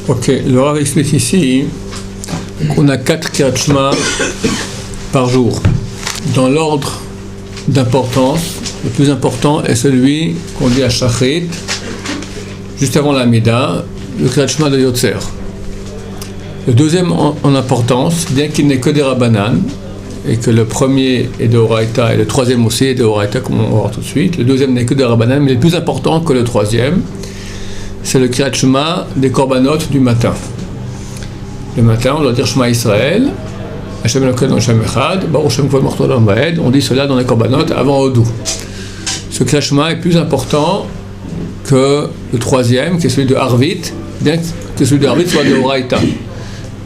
Ok, le Rav explique ici qu'on a 4 Kriyat Shema par jour. Dans l'ordre d'importance, le plus important est celui qu'on dit à Shachrit, juste avant l'Amida, le Kriyat Shema de Yotzer. Le deuxième en importance, bien qu'il n'ait que des Rabbanan, et que le premier est de Horaïta et le troisième aussi est de Horaïta, comme on va voir tout de suite, le deuxième n'est que des Rabbanan, mais le plus important que le troisième, c'est le Kriyat Shema des Korbanot du matin. Le matin, on doit dire Shema Israël, Hashem Elokeinu Hashem Echad, Baruch Shem Kol Morto Olam Vaed. On dit cela dans les Korbanot avant Hodou. Ce Kriyat Shema est plus important que le troisième, qui est celui de Harvit, bien que celui de Harvit soit de Horaïta.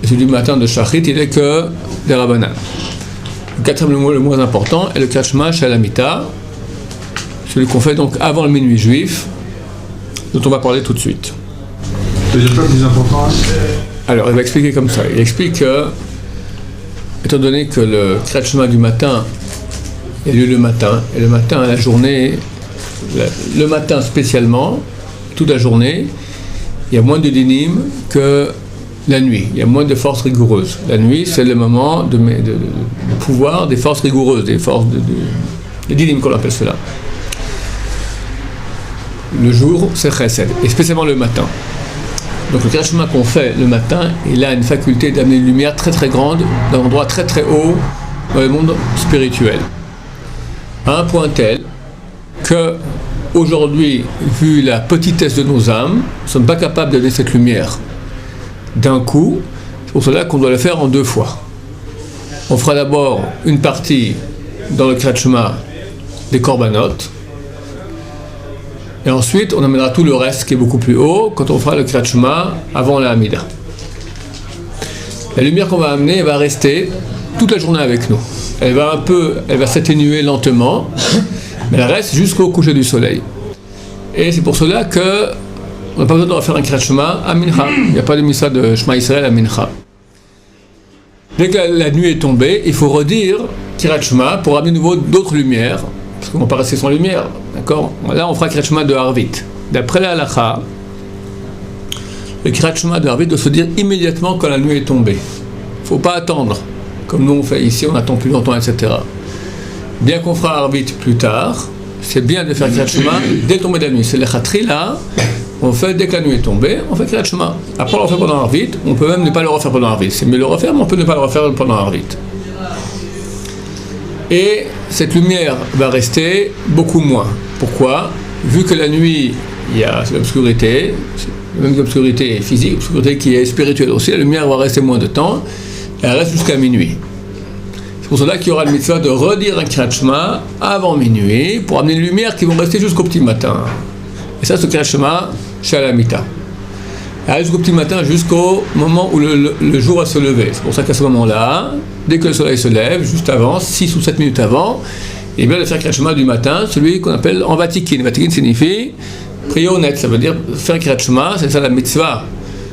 Et celui du matin de Shachrit, il n'est que des Rabbanan. Le quatrième, le moins important, est le Kriyat Shema Shalamita, celui qu'on fait donc avant le minuit juif, dont on va parler tout de suite. Ça veut dire quoi le plus important? Alors, il va expliquer comme ça. Il explique que, étant donné que le Kriyat Shema du matin a lieu le matin, et le matin, la journée, le matin spécialement, toute la journée, il y a moins de dinim que la nuit. Il y a moins de forces rigoureuses. La nuit, c'est le moment de pouvoir des forces rigoureuses, des forces de dinim qu'on appelle cela. Le jour, c'est chesed, et spécialement le matin. Donc le Kriyat Shema qu'on fait le matin, il a une faculté d'amener une lumière très très grande, d'un endroit très très haut dans le monde spirituel. À un point tel que, aujourd'hui, vu la petitesse de nos âmes, nous ne sommes pas capables de donner cette lumière d'un coup. C'est pour cela qu'on doit le faire en 2 fois. On fera d'abord une partie dans le Kriyat Shema des Korbanot, et ensuite, on amènera tout le reste qui est beaucoup plus haut quand on fera le Kriyat Shema avant la Hamida. La lumière qu'on va amener, elle va rester toute la journée avec nous. Elle va s'atténuer lentement, mais elle reste jusqu'au coucher du soleil. Et c'est pour cela qu'on n'a pas besoin de refaire un Kriyat Shema à Mincha. Il n'y a pas de missa de Shema Israël à Mincha. Dès que la nuit est tombée, il faut redire Kriyat Shema pour amener de nouveau d'autres lumières, parce qu'on ne va pas rester sans lumière. D'accord? Là, on fera Kriyat Shema de Harvit. D'après la halakha, le Kriyat Shema de Harvit doit se dire immédiatement quand la nuit est tombée. Il ne faut pas attendre, comme nous on fait ici, on attend plus longtemps, etc. Bien qu'on fera Harvit plus tard, c'est bien de faire Kriyat Shema dès le tomber de la nuit. C'est le Khatri là, on fait dès que la nuit est tombée, on fait Kriyat Shema. Après, on le refait pendant Harvit, on peut même ne pas le refaire pendant Harvit. C'est mieux le refaire, mais on peut ne pas le refaire pendant Harvit. Et cette lumière va rester beaucoup moins. Pourquoi? Vu que la nuit, il y a l'obscurité, même l'obscurité physique, l'obscurité qui est spirituelle aussi, la lumière va rester moins de temps, et elle reste jusqu'à minuit. C'est pour cela qu'il y aura le mitzvah de redire un Kriyat Shema avant minuit, pour amener les lumières qui vont rester jusqu'au petit matin. Et ça, c'est le Kriyat Shema Shalamita. Jusqu'au petit matin, jusqu'au moment où le jour va se lever. C'est pour ça qu'à ce moment-là, dès que le soleil se lève, juste avant, 6 ou 7 minutes avant, il est bien de faire Kriyat Shema du matin, celui qu'on appelle en Vatikin. Vatikin signifie prier au net, ça veut dire faire Kriyat Shema, c'est ça la mitzvah,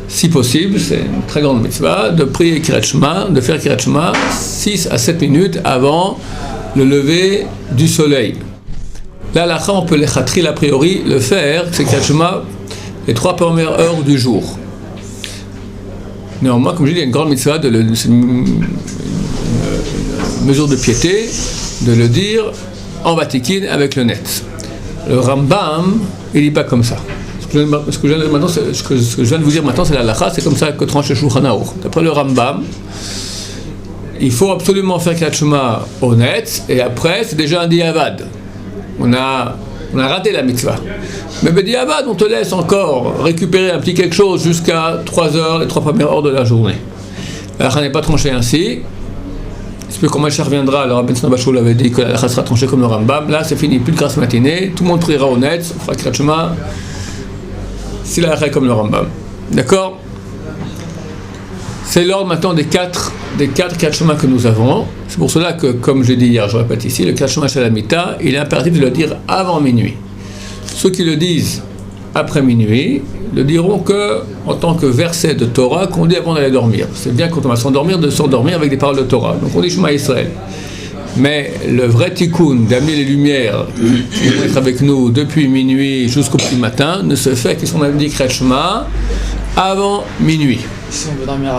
si possible, c'est une très grande mitzvah, de prier Kriyat Shema, de faire Kriyat Shema 6 à 7 minutes avant le lever du soleil. Là, on peut les khatril a priori le faire, c'est Kriyat Shema les 3 premières heures du jour. Néanmoins, comme je dis, il y a une grande mitzvah, une mesure de piété, de le dire en Vatikin avec le net. Le Rambam, il ne dit pas comme ça. Ce que je viens de vous dire maintenant, c'est la halakha, c'est comme ça que tranche le Shulchan Aruch. D'après le Rambam, il faut absolument faire Kriyat Shema au net, et après, c'est déjà un diavad. On a raté la mitzvah. Mais Bediavad, on te laisse encore récupérer un petit quelque chose jusqu'à 3 heures, les 3 premières heures de la journée. Alors, ça n'est pas tranché ainsi. C'est que quand Mashiach reviendra, le Rabbi Tzna Bachou l'avait dit que la sera tranchée comme le Rambam. Là, c'est fini, plus de grâce matinée. Tout le monde priera au net, on fera Kriyat Shema. Si la est comme le Rambam. D'accord? C'est l'ordre maintenant des 4 Kriyat Shema que nous avons. C'est pour cela que, comme je l'ai dit hier, je répète ici, le Kriyat Shema Shalamita, il est impératif de le dire avant minuit. Ceux qui le disent après minuit le diront que en tant que verset de Torah qu'on dit avant d'aller dormir. C'est bien quand on va s'endormir de s'endormir avec des paroles de Torah. Donc on dit Shema Israël. Mais le vrai tikkun d'amener les lumières qui vont être avec nous depuis minuit jusqu'au petit matin ne se fait que si on a dit Kriyat Shema avant minuit. Si on veut dormir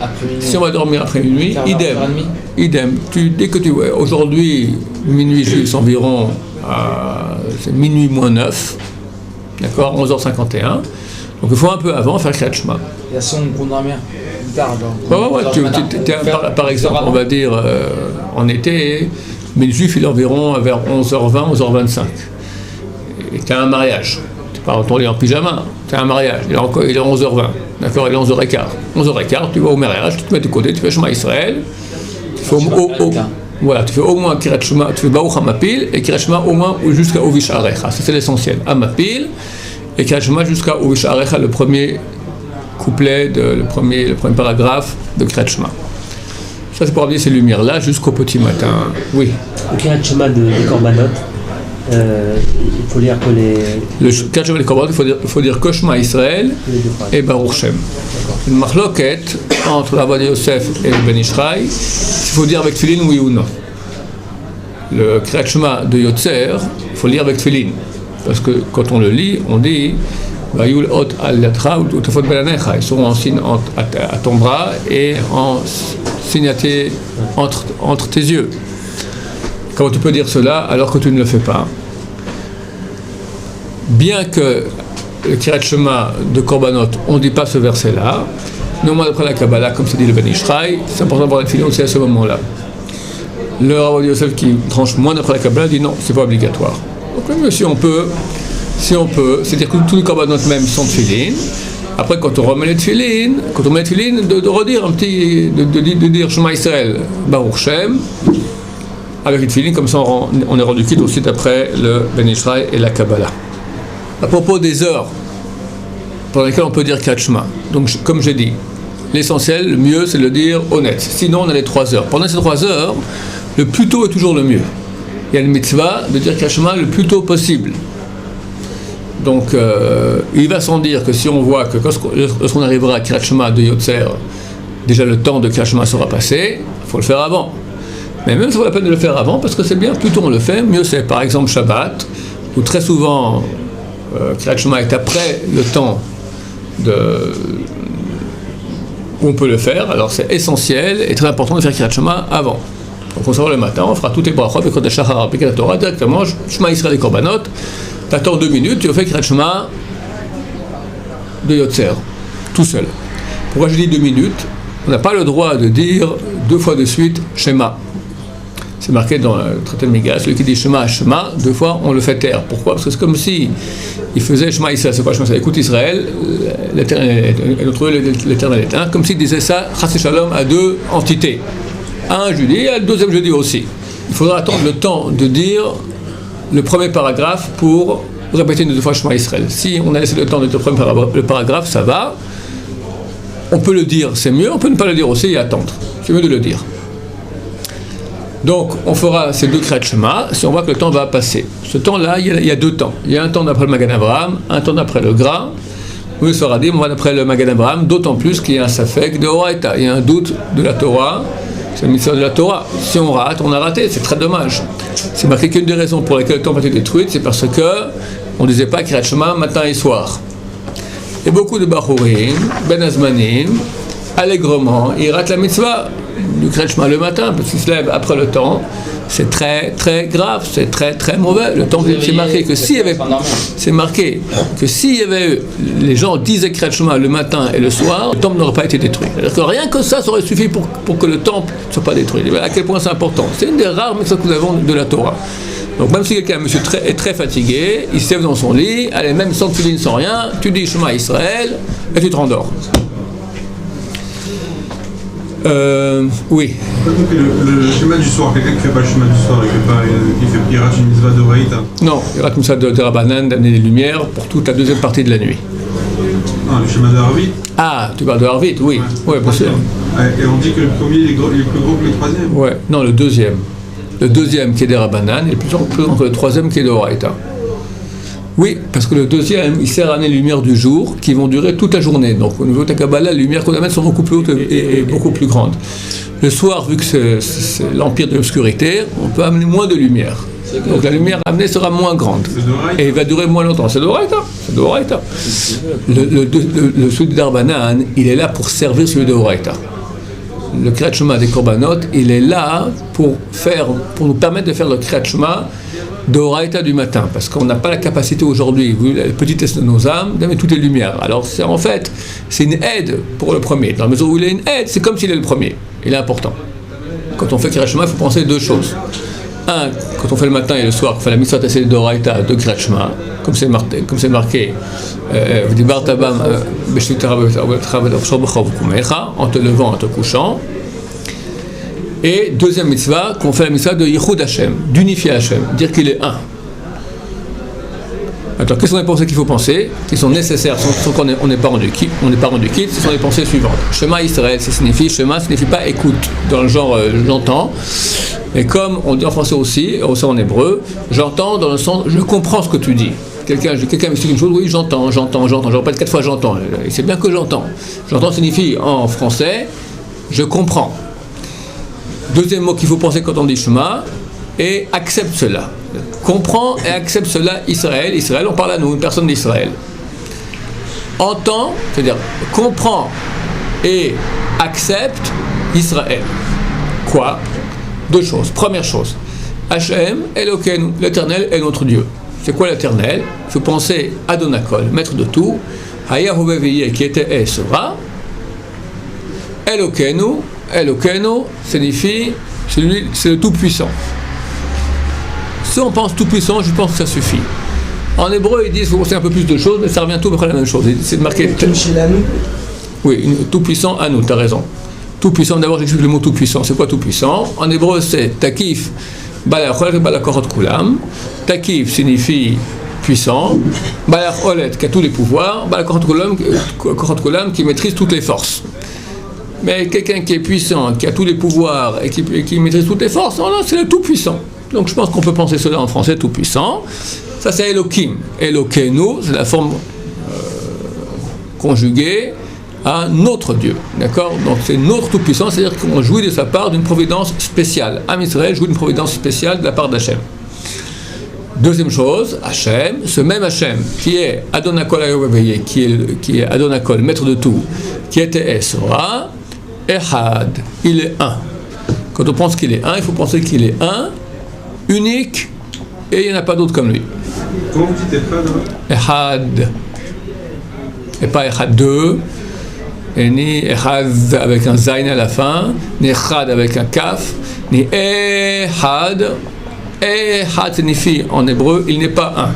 après minuit. Si on va dormir après minuit, idem. Dès que tu vois, aujourd'hui, minuit juste environ, c'est minuit moins 9, d'accord, 11h51. Donc il faut un peu avant faire Kriyat Shema. Et si on peut dormir tard, genre. Par exemple, on va dire en été, mais le juif il est environ vers 11h20, 11h25. Et tu as un mariage. Tu pars dans ton lit en pyjama, tu as un mariage, il est 11h20, d'accord, il est 11h15. 11h15, tu vas au mariage, tu te mets de côté, tu fais Shema Israël. Voilà, tu fais au moins Kriyat Shema, tu fais Baruch HaMapil et Kriyat Shema au moins jusqu'à Ovish Arecha. Ça c'est l'essentiel. HaMapil et Kriyat Shema jusqu'à Ovish Arecha, le premier couplet, le premier paragraphe de Kriyat Shema. Ça c'est pour amener ces lumières-là jusqu'au petit matin. Oui. Le Kriyat Shema de Korbanot, il faut lire que le Kriyat Shema de Korbanot, il faut dire Shema Israël et Baruch Shem. Une marloquette entre l'Avad Yosef et le Ben Ishraï, il faut dire avec Tfilin oui ou non. Le Kriyat Shema de Yotzer, il faut lire avec Tfilin. Parce que quand on le lit, on dit Vayul ot al yadcha ou tofot belanecha. Ils sont en signe à ton bras et en signaté entre tes yeux. Comment tu peux dire cela alors que tu ne le fais pas? Bien que le Kriyat Shema de Korbanot, on ne dit pas ce verset-là, néanmoins d'après la Kabbalah, comme c'est dit le Ben Ishraï, c'est important pour la Tfilin aussi à ce moment-là. Le Rav Yosef qui tranche moins d'après la Kabbalah dit non, c'est pas obligatoire. Donc si on peut, c'est-à-dire que tous les Korbanot même sont Tfilin. Après, quand on remet les Tfilin, de redire un petit, de dire Shema Israël, Baruch Shem, avec les Tfilin, comme ça on est rendu quitte aussi d'après le Ben Ishraï et la Kabbalah. À propos des heures pendant lesquelles on peut dire Kriyat Shema, donc comme j'ai dit, l'essentiel, le mieux, c'est de le dire honnête. Sinon, on a les 3 heures. Pendant ces 3 heures, le plus tôt est toujours le mieux. Il y a une mitzvah de dire Kriyat Shema le plus tôt Donc, il va sans dire que si on voit que lorsqu'on arrivera à Kriyat Shema de Yotzer, déjà le temps de Kriyat Shema sera passé, il faut le faire avant. Mais même ça vaut la peine de le faire avant, parce que c'est bien, plus tôt on le fait, mieux c'est. Par exemple, Shabbat, où très souvent, Kriyat Shema est après le temps où on peut le faire, alors c'est essentiel et très important de faire Kriyat Shema avant. Donc on sort le matin, on fera toutes les brachot, et quand on Shachar, appliquer la Torah, directement, Shema Israël et Korbanot, t'attends 2 minutes, tu fais Kriyat Shema de Yotzer, tout seul. Pourquoi je dis 2 minutes? On n'a pas le droit de dire 2 fois de suite Shema. C'est marqué dans le traité de Migas, celui qui dit Shema, Shema, 2 fois on le fait taire. Pourquoi? Parce que c'est comme si il faisait Shema Israël, c'est quoi Shema Israël? Écoute Israël, l'Éternel est un, comme s'il disait ça, Chas et Shalom, à 2 entités. Un jeudi et le deuxième jeudi aussi. Il faudra attendre le temps de dire le premier paragraphe pour répéter une 2 fois Shema Israël. Si on a laissé le temps de dire le paragraphe, ça va. On peut le dire, c'est mieux, on peut ne pas le dire aussi et attendre. C'est mieux de le dire. Donc, on fera ces 2 Kriyat Shema si on voit que le temps va passer. Ce temps-là, il y a 2 temps. Il y a un temps d'après le Magan Abraham, un temps d'après le Gras. Oui, ça sera dit, on va d'après le Magan Abraham, d'autant plus qu'il y a un Safek de Horaïta. Il y a un doute de la Torah. C'est le mystère de la Torah. Si on rate, on a raté. C'est très dommage. C'est marqué qu'une des raisons pour lesquelles le temps a été détruit, c'est parce que on ne disait pas Kriyat Shema matin et soir. Et beaucoup de Bachurim, Ben Azmanim, allègrement, ils ratent la mitzvah du Kriyat Shema le matin, parce qu'ils se lèvent après le temps. C'est très très grave, c'est très très mauvais. Le temps, c'est marqué que s'il y avait, les gens disaient Kriyat Shema le matin et le soir, le temple n'aurait pas été détruit. C'est-à-dire que rien que ça aurait suffi pour que le temple ne soit pas détruit. À quel point c'est important. C'est une des rares mitzvahs que nous avons de la Torah. Donc même si quelqu'un est très fatigué, il se lève dans son lit, allez, même sans tefillin, sans rien, tu dis Shema Israël et tu te rendors. Oui. Le schéma du soir, quelqu'un qui ne fait pas le schéma du soir et il rate une mitzvah de Horaïta. Non, il rate une mitzvah de Rabbanan d'amener les lumières pour toute la deuxième partie de la nuit. Ah, le schéma de Harvit. Ah, tu parles de Harvit, oui. Ouais, bien sûr. Et on dit que le premier il est plus gros que le troisième. Ouais, non, le deuxième. Le deuxième qui est des Rabbanan est plus grand que le troisième qui est de Horaïta. Oui, parce que le deuxième, il sert à amener les lumières du jour qui vont durer toute la journée. Donc au niveau de la Kabbalah, les lumières qu'on amène sont beaucoup plus hautes et beaucoup plus grandes. Le soir, vu que c'est l'empire de l'obscurité, on peut amener moins de lumière. Donc la lumière amenée sera moins grande. Et il va durer moins longtemps. C'est d'Oraïta. Le Soudi d'Arbanan, il est là pour servir celui d'Oraïta. Le Kriyat Shema des Korbanot, il est là pour nous permettre de faire le Kriyat Shema d'Oraïta du matin, parce qu'on n'a pas la capacité aujourd'hui, vu la petitesse de nos âmes, d'amener toutes les lumières. Alors c'est une aide pour le premier. Dans la mesure où il est une aide, c'est comme s'il est le premier. Il est important. Quand on fait Kriyat Shema, il faut penser deux choses. Un, quand on fait le matin et le soir, on fait la mitzvah tassée d'Oraïta de Kriyat Shema, comme c'est marqué, en te levant, en te couchant. Et deuxième mitzvah, qu'on fait la mitzvah de Yichud Hashem, d'unifier Hashem, dire qu'il est un. Alors, quelles sont les pensées qu'il faut penser, qui sont nécessaires, sans qu'on n'est pas rendu quitte, ce sont les pensées suivantes. Shema Israël, ça signifie, Shema signifie pas écoute, dans le genre j'entends, et comme on dit en français aussi en hébreu, j'entends dans le sens, je comprends ce que tu dis. Quelqu'un m'explique une chose, oui, j'entends, je répète 4 fois j'entends, et c'est bien que j'entends. J'entends signifie en français, je comprends. Deuxième mot qu'il faut penser quand on dit Shema, et accepte cela. Comprends et accepte cela Israël. Israël, on parle à nous, une personne d'Israël. Entend, c'est-à-dire comprend et accepte Israël. Quoi? Deux choses. Première chose, Hachem, Elokeinu, l'Éternel est notre Dieu. C'est quoi l'Éternel? Il faut penser Adonakol, maître de tout. Hayahoveveye, qui était et sera. Elokeinu signifie, c'est le Tout-Puissant. Si on pense Tout-Puissant, je pense que ça suffit. En hébreu, ils disent qu'il faut penser un peu plus de choses, mais ça revient tout à peu près à la même chose. C'est marqué. Oui, Tout-Puissant à nous, tu as raison. Tout-Puissant, d'abord j'explique le mot Tout-Puissant. C'est quoi Tout-Puissant? En hébreu, c'est Takif, Balachol, Balakorot Kulam. Takif signifie puissant. Balacholet, qui a tous les pouvoirs. Balakorot Kulam, qui maîtrise toutes les forces. Mais quelqu'un qui est puissant, qui a tous les pouvoirs et qui maîtrise toutes les forces, non, c'est le Tout-Puissant. Donc je pense qu'on peut penser cela en français, Tout-Puissant. Ça c'est Elohim. Elokeinu, c'est la forme conjuguée à notre Dieu. D'accord? Donc c'est notre Tout-Puissant, c'est-à-dire qu'on jouit de sa part d'une providence spéciale. Am Israël jouit d'une providence spéciale de la part d'Hachem. Deuxième chose, Hachem, ce même Hachem qui est Adonakol Ayovaveye, qui est Adonakol, maître de tout, qui était Esra, Ehad, il est un. Quand on pense qu'il est un, il faut penser qu'il est un, unique, et il n'y en a pas d'autre comme lui. Comment vous dites Ehad? Et pas Ehad 2, et ni Ehad avec un Zayn à la fin, ni Ehad avec un Kaf, ni Ehad. Ehad signifie en hébreu, il n'est pas un.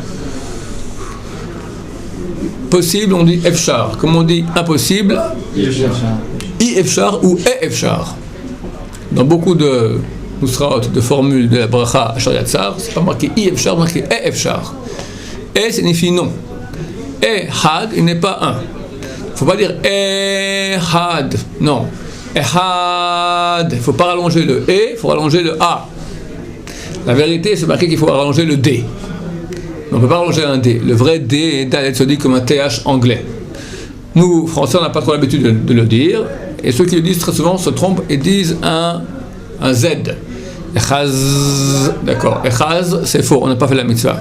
Possible, on dit Efshar. Comme on dit impossible, I-Efshar ou E-Efshar. Dans beaucoup de Nusraot, de formules de la bracha Asher Yatzar, c'est pas marqué I-Efshar, c'est marqué E-Efshar. E signifie non. Ehad, il n'est pas un. Il ne faut pas dire Ehad, non. Ehad, il ne faut pas rallonger le E, il faut rallonger le A. La vérité, c'est marqué qu'il faut rallonger le D. On ne peut pas rallonger un D. Le vrai D est Dalet se dit comme un TH anglais. Nous, Français, on n'a pas trop l'habitude de le dire. Et ceux qui le disent très souvent se trompent et disent un Z. Echaz, d'accord. Echaz, c'est faux, on n'a pas fait la mitzvah.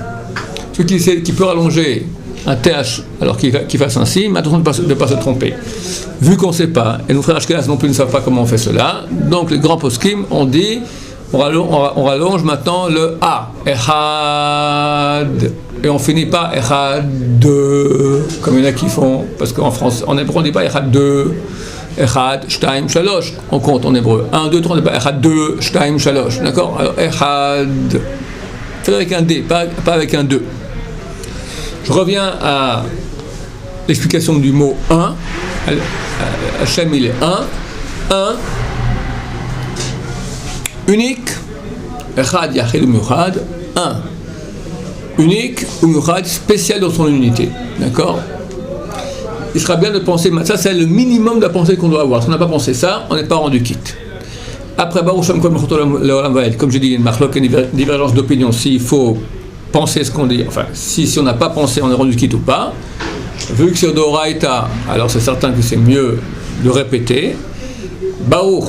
Celui qui peut rallonger un TH alors qu'il fasse ainsi, mais attention de ne pas se tromper. Vu qu'on ne sait pas, et nos frères Ashkenaz non plus ne savent pas comment on fait cela, donc les grands poskim ont dit on rallonge maintenant le A. Echad. Et on finit pas Echad 2, comme il y en a qui font, parce qu'en France, en hébreu on ne dit pas Echad 2, Echad, Shtaim, Shalosh, on compte en hébreu. 1, 2, 3, on ne dit pas Echad 2, Shtaim, Shalosh, d'accord? Alors Echad, c'est avec un D, pas avec un 2. Je reviens à l'explication du mot 1. Hachem il est 1. Unique, Echad Yachid Umuchad, 1. Unique, Umuchad, spécial dans son unité. D'accord? Il sera bien de penser, ça c'est le minimum de la pensée qu'on doit avoir. Si on n'a pas pensé ça, on n'est pas rendu quitte. Après, Baruch Shem Kol Mechoto Leolam Vaed, comme je dis, il y a une marloque, une divergence d'opinion, s'il faut penser ce qu'on dit, enfin, si on n'a pas pensé, on est rendu quitte ou pas. Vu que c'est d'Oraïta, alors c'est certain que c'est mieux de répéter. Baruch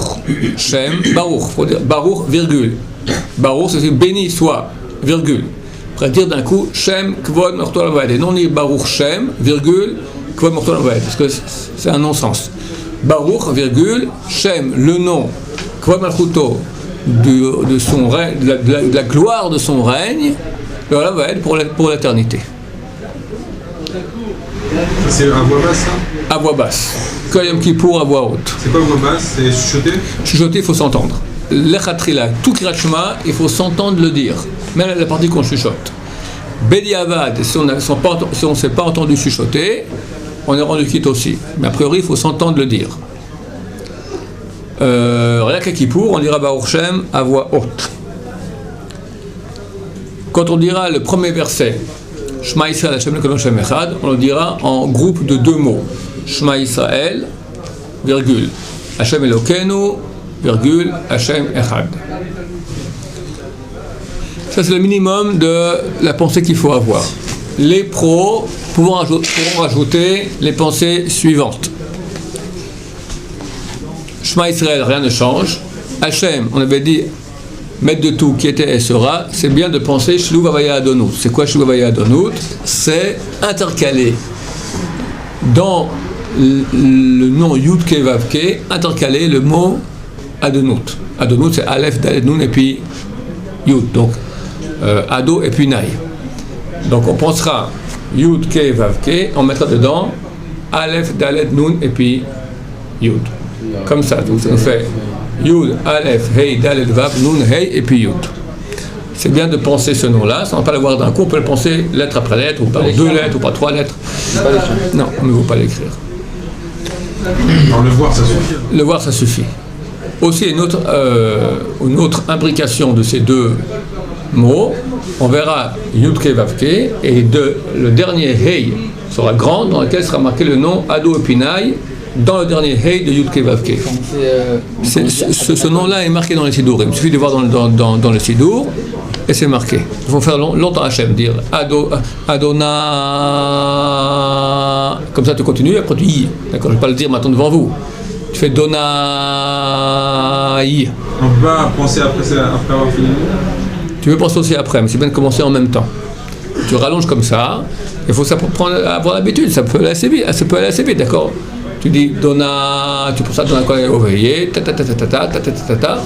Shem, Baruch, faut dire Baruch, virgule. Baruch, c'est béni soit virgule. Après dire d'un coup, Shem, Kvod, Malchuto Olam. Et non dire Baruch Shem, virgule, Kvod, Malchuto Olam. Parce que c'est un non-sens. Baruch, virgule, Shem, le nom, Kvod Malchuto, de la gloire de son règne, Olam va être pour l'éternité. C'est à voix basse, ça? À voix basse. Kol Yom Kippour à voix haute. C'est quoi voix basse? C'est chuchoter? Chuchoter, il faut s'entendre. L'Echatrila, tout Kriyat Shema, il faut s'entendre le dire. Même la partie qu'on chuchote. Bediavad, si on ne s'est pas entendu chuchoter, on est rendu quitte aussi. Mais a priori, il faut s'entendre le dire. Rien qu'à Kippour, on dira Baruch Shem à voix haute. Quand on dira le premier verset, Shema Yisrael Hashem Elokeinu Hashem Echad, on le dira en groupe de 2 mots. Shema Yisrael, virgule, Hashem Elokeinu, virgule, Hashem Echad. Ça, c'est le minimum de la pensée qu'il faut avoir. Les pros pourront rajouter les pensées suivantes. Shema Yisrael, rien ne change. Hashem, on avait dit, maître de tout, qui était et sera, c'est bien de penser Shilou Vavaya Adonut. C'est quoi Shilou Vavaya Adonut? C'est intercaler dans le nom Yud Ke Vav Ke, intercaler le mot Adonut. Adonut, c'est Aleph, Dalet, Nun et puis Yud. Donc, Ado et puis Naï. Donc, on pensera Yud Ke Vav Ke, on mettra dedans Aleph, Dalet, Nun et puis Yud. Comme ça, donc ça nous fait Yud, Aleph, Hey, Dalet, Vav, Nun, Hey et puis Yud. C'est bien de penser ce nom-là, sans pas l'avoir d'un coup, on peut le penser lettre après lettre, ou par 2 lettres, ou par 3 lettres. Non, on ne veut pas l'écrire. Alors, le voir, ça suffit. Le voir, ça suffit. Aussi, une autre imbrication de ces 2 mots, on verra Yud Ke Vav Ke, et le dernier Hey sera grand, dans lequel sera marqué le nom Ado Epinai, dans le dernier Hey de Yud Ke Vav Ke. Ce nom-là est marqué dans les Sidourim. Il suffit de voir dans le Sidour, et c'est marqué. Il faut faire longtemps Hachem, dire Adona. Comme ça, tu continues, après tu y. D'accord, je ne vais pas le dire maintenant devant vous. Tu fais Donaï. On peut pas penser après avoir fini. Tu veux penser aussi après, mais c'est bien de commencer en même temps. Tu rallonges comme ça, il faut avoir l'habitude, ça peut aller assez vite, d'accord? Tu dis Dona, tu penses à Dona Oveillé,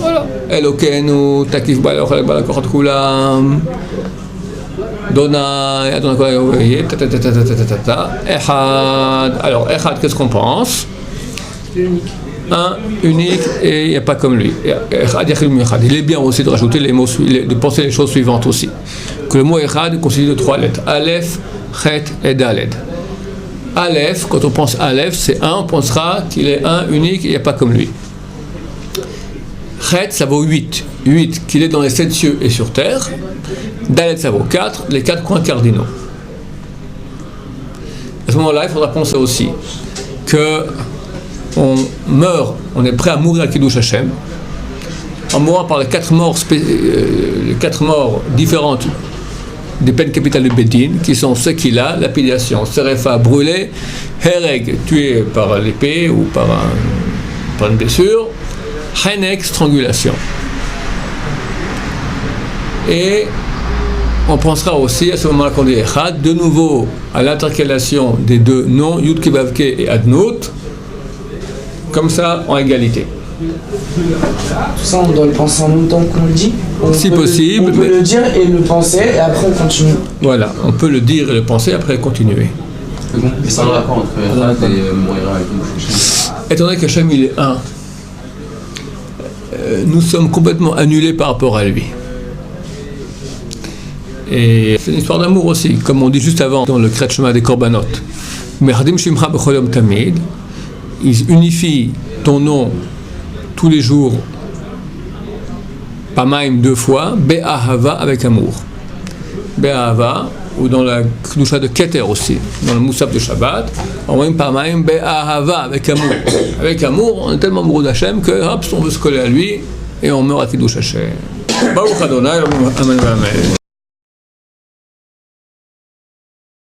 voilà. Elokeinu, Takif Balakot Kulam. Dona, Dona Oveillé, Echad. Alors, Echad, qu'est-ce qu'on pense? Un, unique, et il n'y a pas comme lui. Il est bien aussi de rajouter les mots, de penser les choses suivantes aussi. Que le mot Echad est constitué de 3 lettres. Aleph, Chet et Daled. Aleph, quand on pense Aleph, c'est 1, on pensera qu'il est un, unique, et il n'y a pas comme lui. Chet, ça vaut 8. 8, qu'il est dans les 7 cieux et sur terre. Daled, ça vaut 4, les 4 coins cardinaux. À ce moment-là, il faudra penser aussi que on meurt, on est prêt à mourir à Kiddush Hashem, en mourant par les 4 morts différentes des peines capitales de Bedin, qui sont Sekila, lapidation, Serefa, brûlé, Hereg, tué par l'épée ou par une blessure, Henek, strangulation. Et on pensera aussi, à ce moment-là qu'on dit Echad, de nouveau à l'intercalation des 2 noms, Yud Ke Vav Ke et Adnout, comme ça, en égalité. Tout ça, on doit le penser en même temps qu'on le dit. Si possible. On peut le dire et le penser, et après on continue. Voilà, on peut le dire et le penser, après continuer. Mais ça va quand entre Echad et Moira et Kiddush Hashem. Étant donné qu'Hachem il est un, nous sommes complètement annulés par rapport à lui. Et c'est une histoire d'amour aussi, comme on dit juste avant dans le Kriyat Shema des Korbanot. Mechadim Shimcha Bechol Yom Tamid. Ils unifient ton nom tous les jours, Pamaim 2 fois, Be'ahava avec amour. Be'ahava, ou dans la Kedusha de Keter aussi, dans le Moussaf de Shabbat, on voit Pamaim Be'ahava avec amour. Avec amour, on est tellement amoureux d'Hachem que hop, on veut se coller à lui et on meurt à Kiddush Hashem. Baruch Adonai, Amen, Amen.